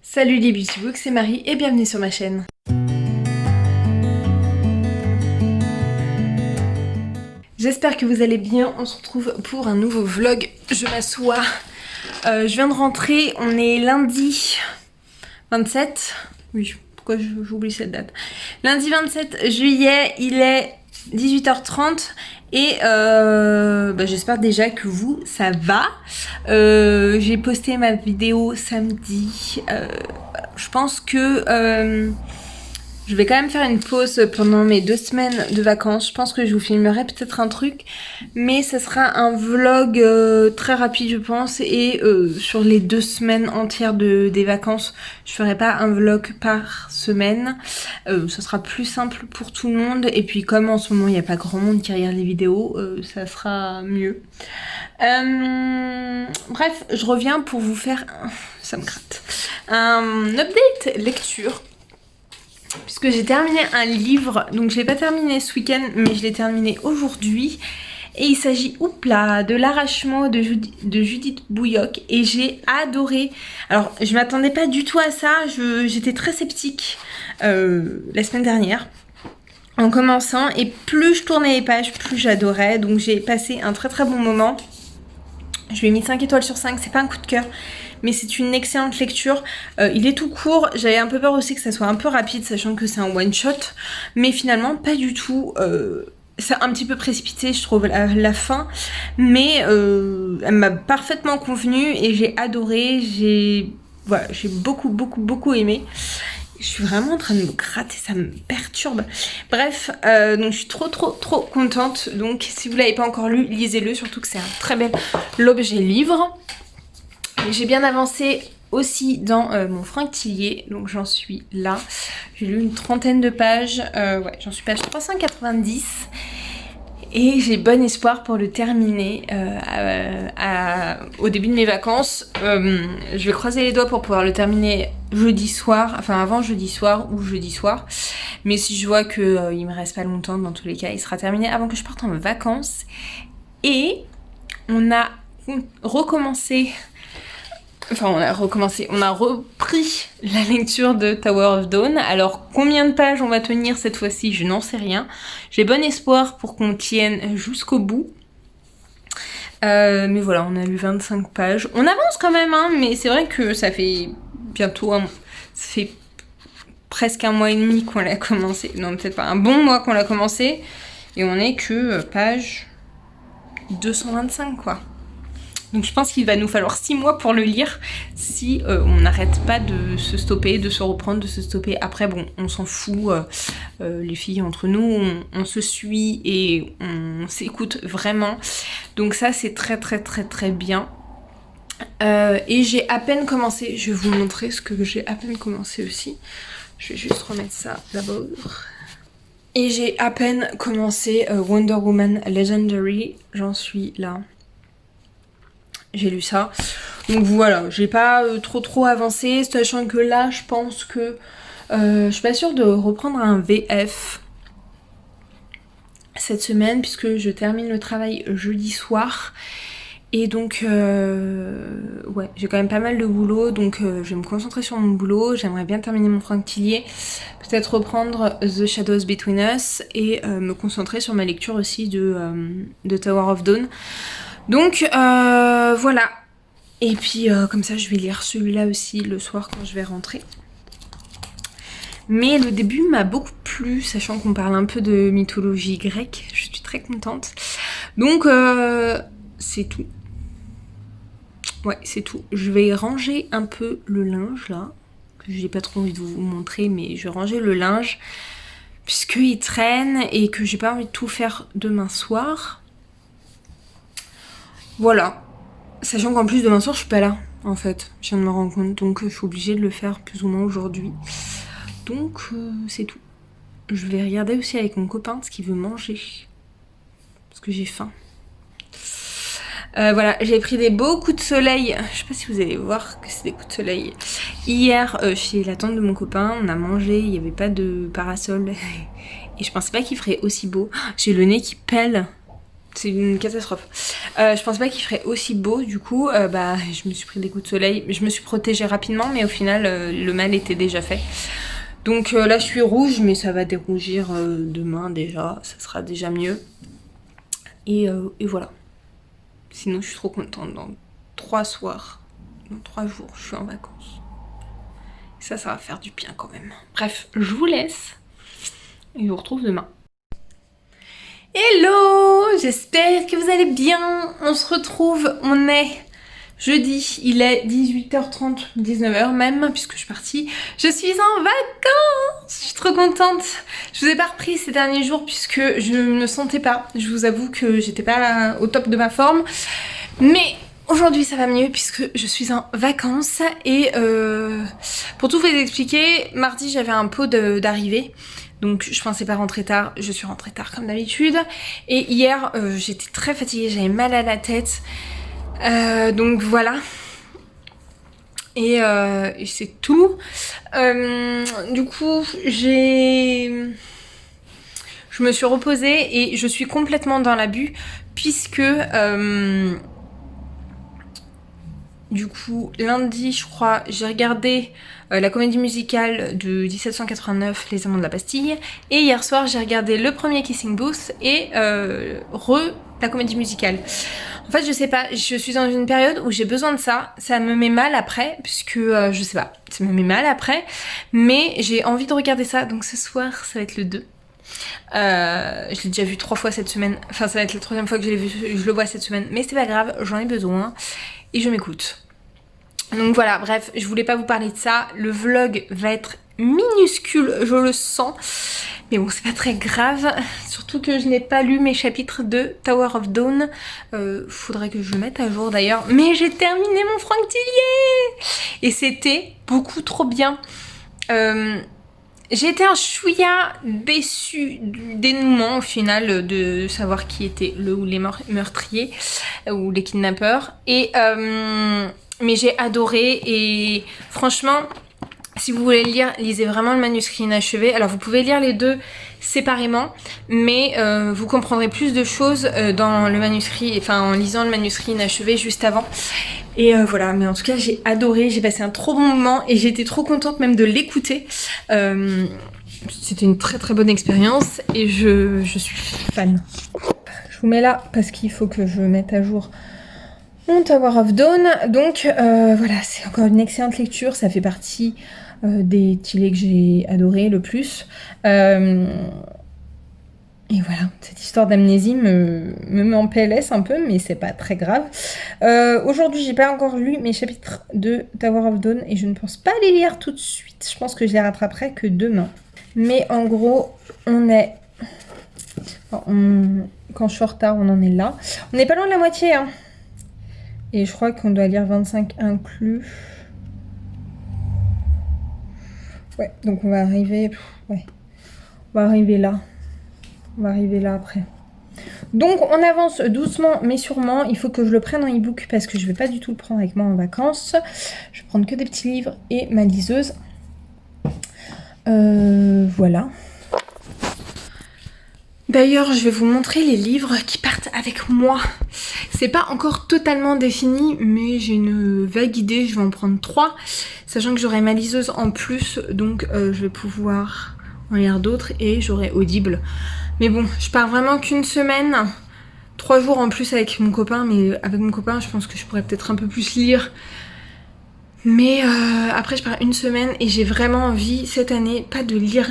Salut les Beautybooks, c'est Marie et bienvenue sur ma chaîne. J'espère que vous allez bien, on se retrouve pour un nouveau vlog. Je m'assois, je viens de rentrer, on est lundi 27, oui, pourquoi j'oublie cette date. Lundi 27 juillet, il est 18h30 et j'espère déjà que vous, ça va. J'ai posté ma vidéo samedi. Je pense que je vais quand même faire une pause pendant mes 2 semaines de vacances. Je pense que je vous filmerai peut-être un truc, mais ce sera un vlog très rapide je pense. Et sur les 2 semaines entières des vacances, je ferai pas un vlog par semaine. Ce sera plus simple pour tout le monde. Et puis comme en ce moment il n'y a pas grand monde qui regarde les vidéos, ça sera mieux. Bref, je reviens pour vous faire, ça me gratte, un update lecture. Puisque j'ai terminé un livre, donc je l'ai pas terminé ce week-end, mais je l'ai terminé aujourd'hui. Et il s'agit, de L'arrachement de Judith Bouilloc. Et j'ai adoré. Alors, je m'attendais pas du tout à ça. J'étais très sceptique la semaine dernière en commençant. Et plus je tournais les pages, plus j'adorais. Donc j'ai passé un très très bon moment. Je lui ai mis 5 étoiles sur 5, c'est pas un coup de cœur, mais c'est une excellente lecture. Il est tout court, j'avais un peu peur aussi que ça soit un peu rapide, sachant que c'est un one shot, mais finalement pas du tout. C'est un petit peu précipité, je trouve, la fin, mais elle m'a parfaitement convenu et j'ai adoré, j'ai beaucoup aimé. Je suis vraiment en train de me gratter, ça me perturbe. Bref, donc je suis trop contente. Donc si vous l'avez pas encore lu, lisez-le, surtout que c'est un très bel objet livre. J'ai bien avancé aussi dans mon Franctilier, donc j'en suis là. J'ai lu une 30aine de pages, j'en suis page 390. Et j'ai bon espoir pour le terminer au début de mes vacances. Je vais croiser les doigts pour pouvoir le terminer jeudi soir, enfin avant jeudi soir ou jeudi soir. Mais si je vois qu'il me reste pas longtemps, dans tous les cas, il sera terminé avant que je parte en vacances. Et on a recommencé... Enfin, on a repris la lecture de Tower of Dawn. Alors, combien de pages on va tenir cette fois-ci, je n'en sais rien. J'ai bon espoir pour qu'on tienne jusqu'au bout. Mais voilà, on a lu 25 pages. On avance quand même, hein, mais c'est vrai que ça fait bientôt ça fait presque un mois et demi qu'on l'a commencé. Non, peut-être pas un bon mois qu'on l'a commencé. Et on est que page 225, quoi. Donc je pense qu'il va nous falloir 6 mois pour le lire si on n'arrête pas de se stopper, de se reprendre, de se stopper. Après bon, on s'en fout, les filles entre nous, on se suit et on s'écoute vraiment. Donc ça c'est très bien. Et j'ai à peine commencé, je vais vous montrer ce que j'ai à peine commencé aussi. Je vais juste remettre ça d'abord. Et j'ai à peine commencé Wonder Woman Legendary, j'en suis là. J'ai lu ça. Donc voilà, j'ai pas trop avancé, sachant que là, je pense que je suis pas sûre de reprendre un VF cette semaine, puisque je termine le travail jeudi soir. Et donc, ouais, j'ai quand même pas mal de boulot, donc je vais me concentrer sur mon boulot. J'aimerais bien terminer mon Franctilier, peut-être reprendre The Shadows Between Us et me concentrer sur ma lecture aussi de Tower of Dawn. Donc voilà, et puis comme ça je vais lire celui-là aussi le soir quand je vais rentrer. Mais le début m'a beaucoup plu, sachant qu'on parle un peu de mythologie grecque, je suis très contente. Donc c'est tout. Ouais, c'est tout. Je vais ranger un peu le linge là, que j'ai pas trop envie de vous montrer, mais je vais ranger le linge puisqu'il traîne et que j'ai pas envie de tout faire demain soir. Voilà, sachant qu'en plus demain soir je suis pas là en fait, je viens de me rendre compte, donc je suis obligée de le faire plus ou moins aujourd'hui. Donc c'est tout. Je vais regarder aussi avec mon copain ce qu'il veut manger, parce que j'ai faim. Voilà, j'ai pris des beaux coups de soleil, je sais pas si vous allez voir que c'est des coups de soleil. Hier chez la tante de mon copain, on a mangé, il n'y avait pas de parasol, et je pensais pas qu'il ferait aussi beau. J'ai le nez qui pèle. C'est une catastrophe. Je pense pas qu'il ferait aussi beau, du coup, bah, je me suis pris des coups de soleil. Je me suis protégée rapidement, mais au final, le mal était déjà fait. Donc là, je suis rouge, mais ça va dérougir demain déjà. Ça sera déjà mieux. Et voilà. Sinon, je suis trop contente. Dans 3 soirs, dans 3 jours, je suis en vacances. Ça va faire du bien quand même. Bref, je vous laisse. Et je vous retrouve demain. Hello! J'espère que vous allez bien. On se retrouve, on est jeudi. Il est 18h30, 19h même, puisque je suis partie. Je suis en vacances! Je suis trop contente. Je vous ai pas repris ces derniers jours puisque je ne me sentais pas. Je vous avoue que j'étais pas au top de ma forme. Mais aujourd'hui ça va mieux puisque je suis en vacances et pour tout vous expliquer, mardi j'avais un pot d'arrivée. Donc je pensais pas rentrer tard, je suis rentrée tard comme d'habitude. Et hier j'étais très fatiguée, j'avais mal à la tête. Donc voilà. Et c'est tout. Du coup je me suis reposée et je suis complètement dans l'abus puisque du coup, lundi, je crois, j'ai regardé la comédie musicale de 1789, Les Amants de la Bastille. Et hier soir, j'ai regardé le premier Kissing Booth et la comédie musicale. En fait, je sais pas, je suis dans une période où j'ai besoin de ça. Ça me met mal après, puisque, je sais pas, ça me met mal après. Mais j'ai envie de regarder ça, donc ce soir, ça va être le 2. Je l'ai déjà vu 3 fois cette semaine. Enfin, ça va être la 3e fois que je le vois cette semaine. Mais c'est pas grave, j'en ai besoin. Et je m'écoute. Donc voilà, bref, je voulais pas vous parler de ça. Le vlog va être minuscule, je le sens. Mais bon, c'est pas très grave. Surtout que je n'ai pas lu mes chapitres de Tower of Dawn. Faudrait que je le mette à jour d'ailleurs. Mais j'ai terminé mon Franck Tillier! Et c'était beaucoup trop bien. J'ai été un chouïa déçue du dénouement au final de savoir qui était le ou les meurtriers ou les kidnappeurs. Mais j'ai adoré et franchement, si vous voulez lire, lisez vraiment le manuscrit inachevé. Alors vous pouvez lire les deux séparément, mais vous comprendrez plus de choses dans le manuscrit, enfin en lisant le manuscrit inachevé juste avant. Et voilà, mais en tout cas j'ai adoré, j'ai passé un trop bon moment et j'ai été trop contente même de l'écouter. C'était une très très bonne expérience et je suis fan. Je vous mets là parce qu'il faut que je mette à jour mon Tower of Dawn. Donc voilà, c'est encore une excellente lecture, ça fait partie des Tillet que j'ai adoré le plus. Et voilà, cette histoire d'amnésie me met en PLS un peu, mais c'est pas très grave. Aujourd'hui, j'ai pas encore lu mes chapitres de Tower of Dawn et je ne pense pas les lire tout de suite. Je pense que je les rattraperai que demain. Mais en gros, on est... Quand je suis en retard, on en est là. On n'est pas loin de la moitié, hein. Et je crois qu'on doit lire 25 inclus. Ouais, donc on va arriver... Ouais, on va arriver là. On va arriver là après. Donc on avance doucement mais sûrement. Il faut que je le prenne en e-book parce que je vais pas du tout le prendre avec moi en vacances. Je vais prendre que des petits livres et ma liseuse. Voilà. D'ailleurs, je vais vous montrer les livres qui partent avec moi. C'est pas encore totalement défini, mais j'ai une vague idée. Je vais en prendre 3, sachant que j'aurai ma liseuse en plus. Donc je vais pouvoir en lire d'autres et j'aurai Audible. Mais bon, je pars vraiment qu'une semaine, 3 jours en plus avec mon copain, mais avec mon copain je pense que je pourrais peut-être un peu plus lire. Mais après je pars une semaine et j'ai vraiment envie cette année, pas de lire,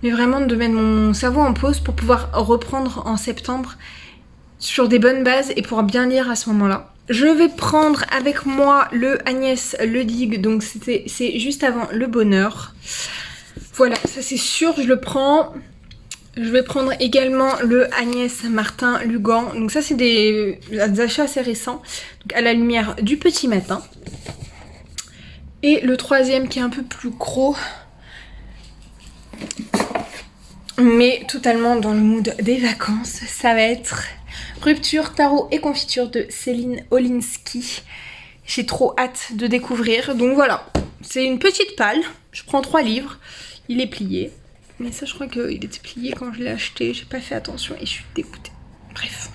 mais vraiment de mettre mon cerveau en pause pour pouvoir reprendre en septembre sur des bonnes bases et pouvoir bien lire à ce moment-là. Je vais prendre avec moi le Agnès Ledig, donc c'est juste avant Le Bonheur. Voilà, ça c'est sûr, je le prends. Je vais prendre également le Agnès Martin Lugan. Donc ça c'est des achats assez récents. Donc à la lumière du petit matin. Et le troisième qui est un peu plus gros. Mais totalement dans le mood des vacances. Ça va être Rupture, tarot et confiture de Céline Olinsky. J'ai trop hâte de découvrir. Donc voilà, c'est une petite palle. Je prends 3 livres. Il est plié. Mais ça je crois qu'il était plié quand je l'ai acheté, j'ai pas fait attention et je suis dégoûtée. Bref.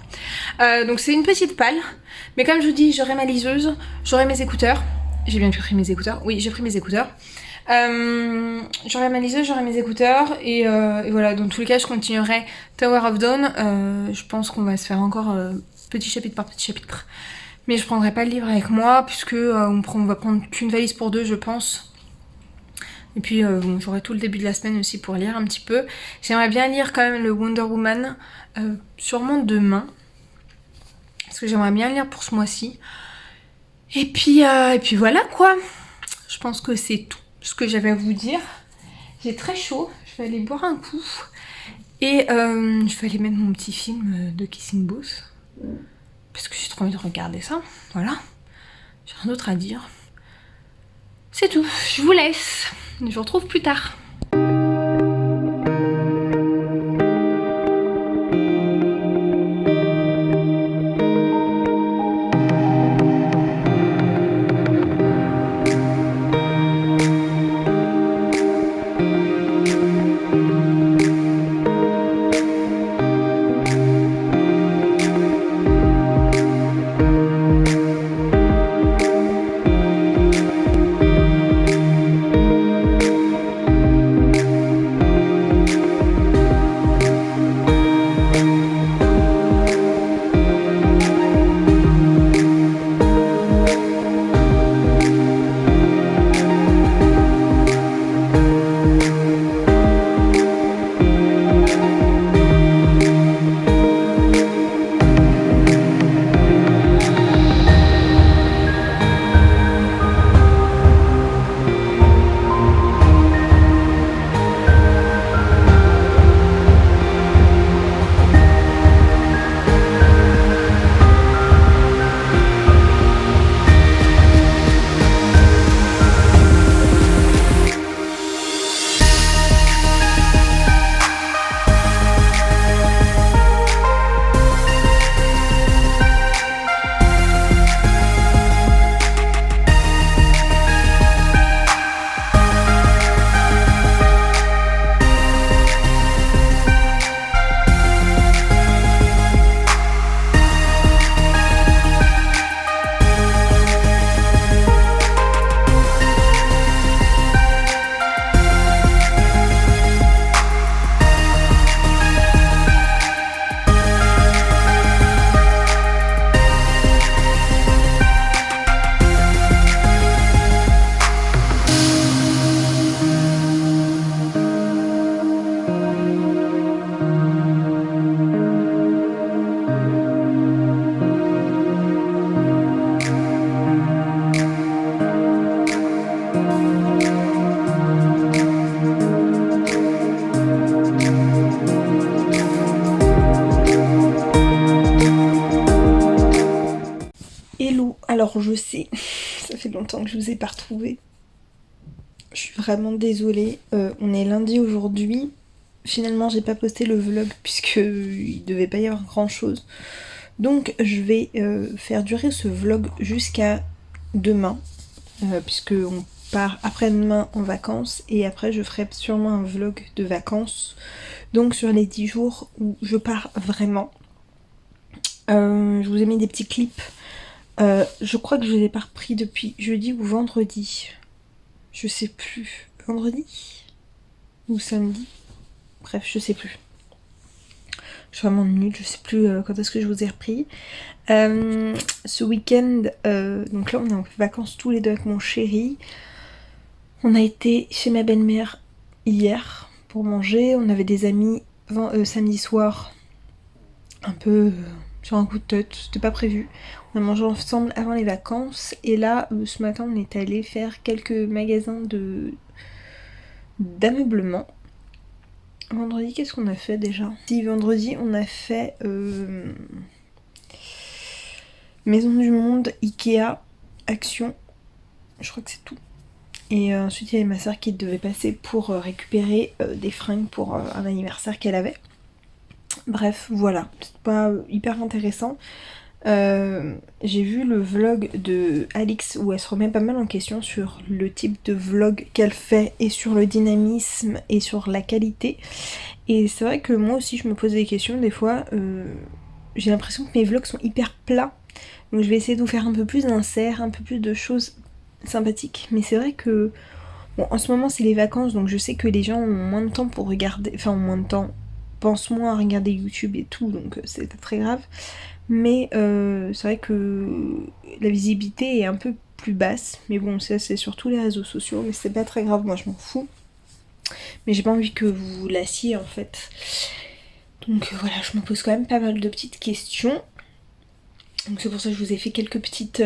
Donc c'est une petite palle. Mais comme je vous dis, j'aurai ma liseuse, j'aurai mes écouteurs. J'ai bien pris mes écouteurs. Oui, j'ai pris mes écouteurs. J'aurai ma liseuse, j'aurai mes écouteurs. Et voilà, dans tous les cas, je continuerai Tower of Dawn. Je pense qu'on va se faire encore petit chapitre par petit chapitre. Mais je prendrai pas le livre avec moi, puisque on va prendre qu'une valise pour 2, je pense. Et puis bon, j'aurai tout le début de la semaine aussi pour lire un petit peu. J'aimerais bien lire quand même le Wonder Woman, sûrement demain. Parce que j'aimerais bien lire pour ce mois-ci. Et puis voilà quoi. Je pense que c'est tout ce que j'avais à vous dire. J'ai très chaud, je vais aller boire un coup. Et je vais aller mettre mon petit film de Kissing Booth. Parce que j'ai trop envie de regarder ça. Voilà. J'ai rien d'autre à dire. C'est tout, je vous laisse. Je vous retrouve plus tard. Alors je sais, ça fait longtemps que je vous ai pas retrouvée. Je suis vraiment désolée. On est lundi aujourd'hui. Finalement j'ai pas posté le vlog puisque il devait pas y avoir grand chose. Donc je vais faire durer ce vlog jusqu'à demain. Puisque on part après-demain en vacances. Et après je ferai sûrement un vlog de vacances. Donc sur les 10 jours où je pars vraiment. Je vous ai mis des petits clips. Je crois que je les ai pas repris depuis jeudi ou vendredi. Je sais plus. Vendredi ou samedi. Bref, je sais plus. Je suis vraiment nulle, je sais plus quand est-ce que je vous ai repris. Ce week-end, donc là on est en vacances tous les deux avec mon chéri. On a été chez ma belle-mère hier pour manger. On avait des amis samedi soir. Un peu sur un coup de tête, c'était pas prévu. On a mangé ensemble avant les vacances. Et là, ce matin, on est allé faire quelques magasins d'ameublement. Vendredi, qu'est-ce qu'on a fait déjà? Si, vendredi, on a fait Maison du Monde, Ikea, Action. Je crois que c'est tout. Et ensuite, il y avait ma soeur qui devait passer pour récupérer des fringues pour un anniversaire qu'elle avait. Bref, voilà. C'est pas hyper intéressant. J'ai vu le vlog de Alix où elle se remet pas mal en question sur le type de vlog qu'elle fait et sur le dynamisme et sur la qualité. Et c'est vrai que moi aussi je me pose des questions des fois. j'ai l'impression que mes vlogs sont hyper plats. Donc je vais essayer de vous faire un peu plus d'inserts, un peu plus de choses sympathiques. Mais c'est vrai que bon, en ce moment c'est les vacances, donc je sais que les gens ont moins de temps pour regarder, enfin ont moins de temps, pensent moins à regarder YouTube et tout, donc c'est pas très grave. Mais c'est vrai que la visibilité est un peu plus basse. Mais bon, ça c'est sur tous les réseaux sociaux, mais c'est pas très grave, moi je m'en fous. Mais j'ai pas envie que vous vous lassiez en fait. Donc voilà, je me pose quand même pas mal de petites questions. Donc c'est pour ça que je vous ai fait quelques petites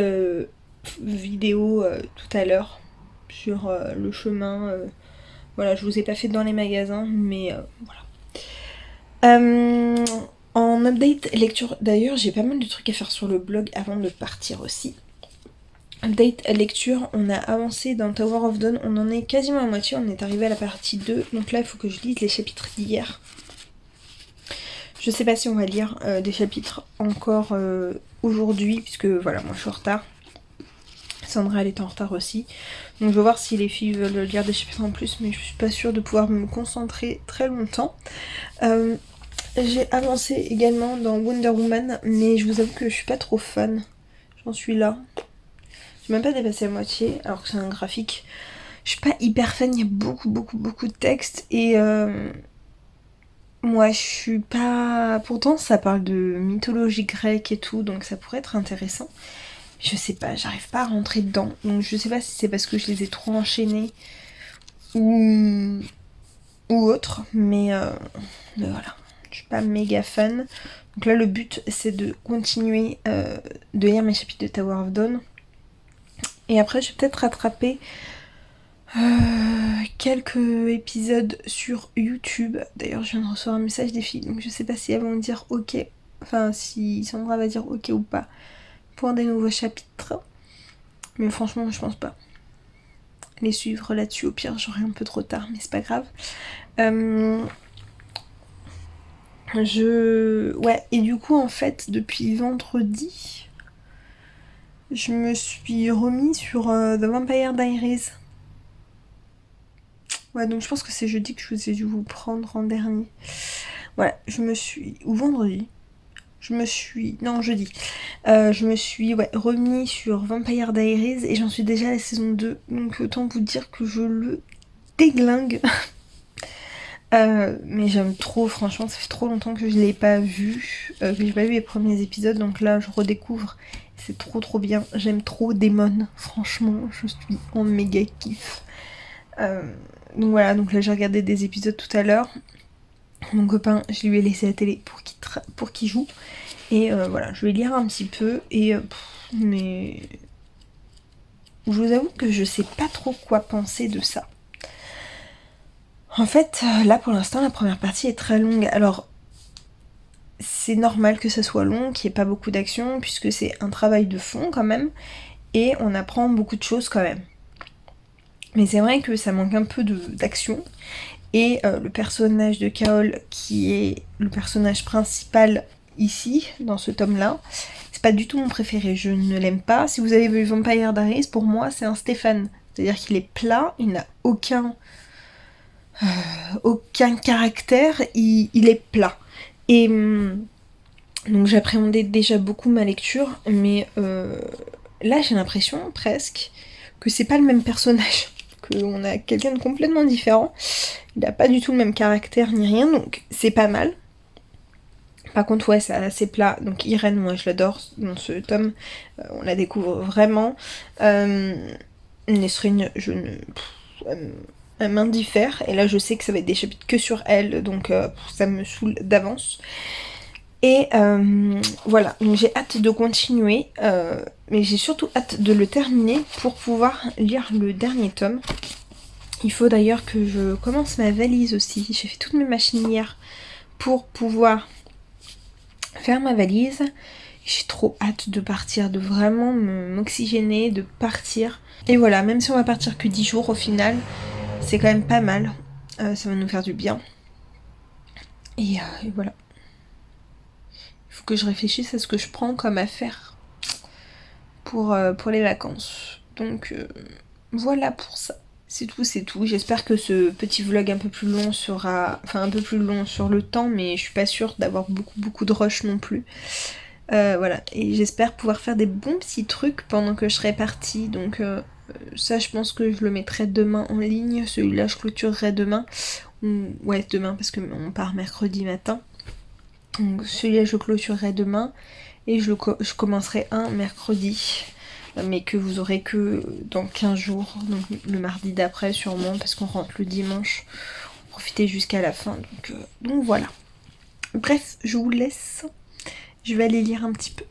vidéos tout à l'heure sur le chemin. Voilà, je vous ai pas fait dans les magasins, mais voilà. En update lecture, d'ailleurs j'ai pas mal de trucs à faire sur le blog avant de partir aussi. Update lecture, on a avancé dans Tower of Dawn, on en est quasiment à moitié, on est arrivé à la partie 2, donc là il faut que je lise les chapitres d'hier. Je sais pas si on va lire des chapitres encore aujourd'hui, puisque voilà, moi je suis en retard. Sandra elle est en retard aussi. Donc je vais voir si les filles veulent lire des chapitres en plus, mais je suis pas sûre de pouvoir me concentrer très longtemps. J'ai avancé également dans Wonder Woman, mais je vous avoue que je suis pas trop fan. J'en suis là. J'ai même pas dépassé la moitié, alors que c'est un graphique. Je suis pas hyper fan, il y a beaucoup de texte et moi je suis pas... Pourtant ça parle de mythologie grecque et tout, donc ça pourrait être intéressant. Je sais pas, j'arrive pas à rentrer dedans. Donc je sais pas si c'est parce que je les ai trop enchaînés ou autre, mais voilà. Je suis pas méga fan. Donc là le but c'est de continuer de lire mes chapitres de Tower of Dawn. Et après je vais peut-être rattraper quelques épisodes sur YouTube. D'ailleurs je viens de recevoir un message des filles, donc je sais pas si elles vont me dire ok. Enfin si Sandra va dire ok ou pas pour des nouveaux chapitres. Mais franchement je pense pas les suivre là-dessus, au pire j'aurai un peu trop tard, mais c'est pas grave. Ouais, et du coup en fait depuis vendredi je me suis remis sur The Vampire Diaries. Ouais, donc je pense que c'est jeudi que je vous ai dû vous prendre en dernier. Voilà, je me suis... Ou vendredi. Non, jeudi. Je me suis remis sur Vampire Diaries et j'en suis déjà à la saison 2. Donc autant vous dire que je le déglingue. Mais j'aime trop, franchement, ça fait trop longtemps que je l'ai pas vu. Que j'ai pas vu les premiers épisodes, donc là je redécouvre. C'est trop bien. J'aime trop Damon, franchement, je suis en méga kiff. Donc voilà, donc là j'ai regardé des épisodes tout à l'heure. Mon copain, je lui ai laissé la télé pour qu'il joue. Et voilà, je vais lire un petit peu. Et mais je vous avoue que je sais pas trop quoi penser de ça. En fait, là pour l'instant, la première partie est très longue. Alors, c'est normal que ça soit long, qu'il n'y ait pas beaucoup d'action, puisque c'est un travail de fond quand même. Et on apprend beaucoup de choses quand même. Mais c'est vrai que ça manque un peu d'action. Et le personnage de Kaol, qui est le personnage principal ici, dans ce tome-là, c'est pas du tout mon préféré, je ne l'aime pas. Si vous avez vu Vampire Diaries, pour moi c'est un Stéphane. C'est-à-dire qu'il est plat, il n'a aucun caractère, il est plat. Et donc j'appréhendais déjà beaucoup ma lecture, mais là j'ai l'impression presque que c'est pas le même personnage. On a quelqu'un de complètement différent. Il n'a pas du tout le même caractère ni rien, donc c'est pas mal. Par contre, ouais, c'est assez plat. Donc Irène, moi je l'adore dans ce tome. On la découvre vraiment. Nesrine, elle m'indiffère. Et là, je sais que ça va être des chapitres que sur elle, donc ça me saoule d'avance. Et voilà, donc j'ai hâte de continuer. Mais j'ai surtout hâte de le terminer pour pouvoir lire le dernier tome. Il faut d'ailleurs que je commence ma valise aussi. J'ai fait toutes mes machines hier pour pouvoir faire ma valise. J'ai trop hâte de partir, de vraiment m'oxygéner, de partir. Et voilà, même si on va partir que 10 jours au final, c'est quand même pas mal. Ça va nous faire du bien. Et voilà. Il faut que je réfléchisse à ce que je prends comme affaire pour les vacances. Donc voilà pour ça. C'est tout, c'est tout. J'espère que ce petit vlog un peu plus long sera... Enfin, un peu plus long sur le temps, mais je suis pas sûre d'avoir beaucoup de rush non plus. Voilà, et j'espère pouvoir faire des bons petits trucs pendant que je serai partie. Donc ça, je pense que je le mettrai demain en ligne. Celui-là, je clôturerai demain. Ouais, demain, parce qu'on part mercredi matin. Donc celui-là, je le clôturerai demain. Et je commencerai un mercredi. Mais que vous aurez que dans 15 jours. Donc le mardi d'après, sûrement, parce qu'on rentre le dimanche. Profiter jusqu'à la fin. Donc voilà. Bref, je vous laisse. Je vais aller lire un petit peu.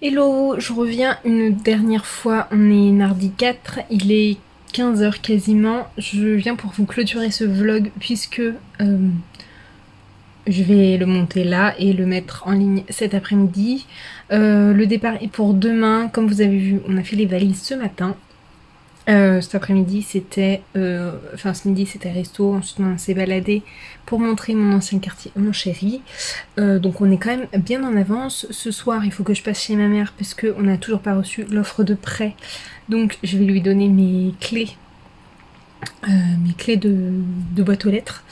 Hello, je reviens une dernière fois, on est mardi 4, il est 15 h quasiment. Je viens pour vous clôturer ce vlog puisque je vais le monter là et le mettre en ligne cet après-midi. Le départ est pour demain, comme vous avez vu, on a fait les valises ce matin. Cet après-midi c'était, enfin ce midi c'était resto, ensuite on s'est baladé pour montrer mon ancien quartier, mon chéri. Donc on est quand même bien en avance. Ce soir il faut que je passe chez ma mère parce qu'on n'a toujours pas reçu l'offre de prêt. Donc je vais lui donner mes clés clés de boîte aux lettres.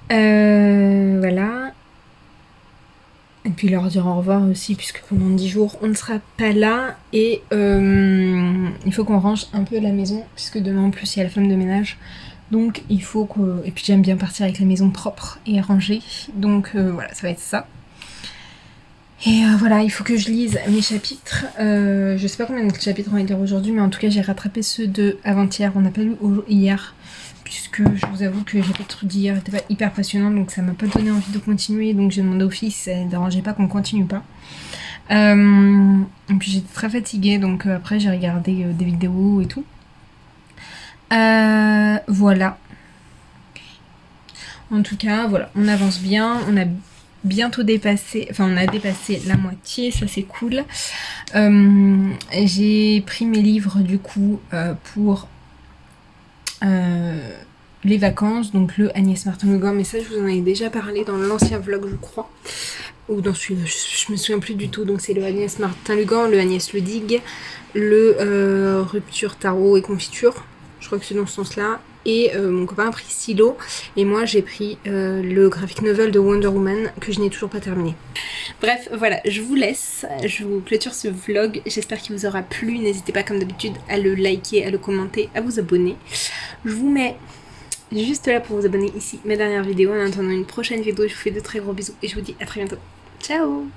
Voilà. Et puis leur dire au revoir aussi, puisque pendant 10 jours, on ne sera pas là. Et il faut qu'on range un peu la maison, puisque demain en plus, il y a la femme de ménage. Donc il faut que... Et puis j'aime bien partir avec la maison propre et rangée. Donc voilà, ça va être ça. Et voilà, il faut que je lise mes chapitres. Je sais pas combien de chapitres on va lire aujourd'hui, mais en tout cas, j'ai rattrapé ceux de avant-hier. On n'a pas lu hier, puisque je vous avoue que j'ai pas de trucs d'hier, c'était pas hyper passionnant, donc ça m'a pas donné envie de continuer. Donc j'ai demandé au fils, ça ne dérangeait pas qu'on continue pas. Et puis j'étais très fatiguée, donc après j'ai regardé des vidéos et tout. Voilà. En tout cas, voilà, on avance bien, on a bientôt dépassé, enfin on a dépassé la moitié, ça c'est cool. J'ai pris mes livres du coup pour les vacances, donc le Agnès Martin-Le Guen, mais ça je vous en ai déjà parlé dans l'ancien vlog je crois, ou dans celui-là, je me souviens plus du tout. Donc c'est le Agnès Martin-Le Guen, le Agnès Ledig, le Rupture Tarot et Confiture, je crois que c'est dans ce sens-là. Et mon copain a pris Stylo et moi j'ai pris le graphic novel de Wonder Woman que je n'ai toujours pas terminé. Bref, voilà, je vous laisse, je vous clôture ce vlog, j'espère qu'il vous aura plu. N'hésitez pas comme d'habitude à le liker, à le commenter, à vous abonner. Je vous mets juste là pour vous abonner ici mes dernières vidéos. En attendant une prochaine vidéo, je vous fais de très gros bisous et je vous dis à très bientôt. Ciao!